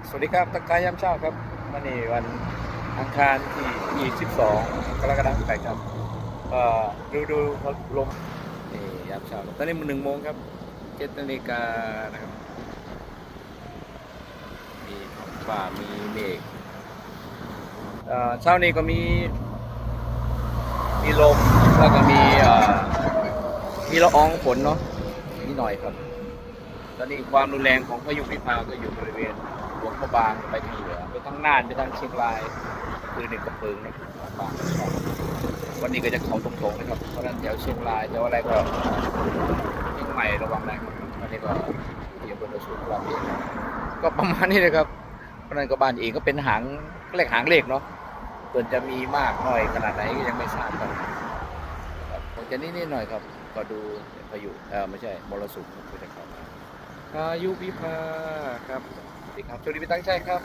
สวัสดีครับทักทายยามเช้าครับวันนี้วันอังคารที่22กรกฎาคมครับดูลมนี่ยามเช้าตอนนี้มัน1 โมงครับ7 นาฬิกานะครับมีท้องฟ้ามีเมฆเช้านี้ก็มีลมแล้วก็มีละอองฝนเนาะนิดหน่อยครับตอนนี้ความรุนแรงของพายุวิภาก็อยู่บริเวณหลวงพระบางไปทางเหนือไปทางน่านไปทางเชียงรายคือ1 กระเพิงนะบางวันนี้ก็จะเขาตรงๆนะครับเพราะฉะนั้นแถวเชียงรายแถวอะไรก็เชียงใหม่ระวังนะครับอันนี้ก็ที่อำเภอโนนสูงเราเองก็ประมาณนี้เลยครับเพราะนั้นก็บ้านเองก็เป็นหางเลขเนาะส่วนจะมีมากน้อยขนาดไหนก็ยังไม่ทราบครับคงจะนิดหน่อยครับก็ดูพายุไม่ใช่มรสุมก็จะเข้ามาพายุวิภาครับสวัสดีครับโชคดีพี่ตั้งใจครับ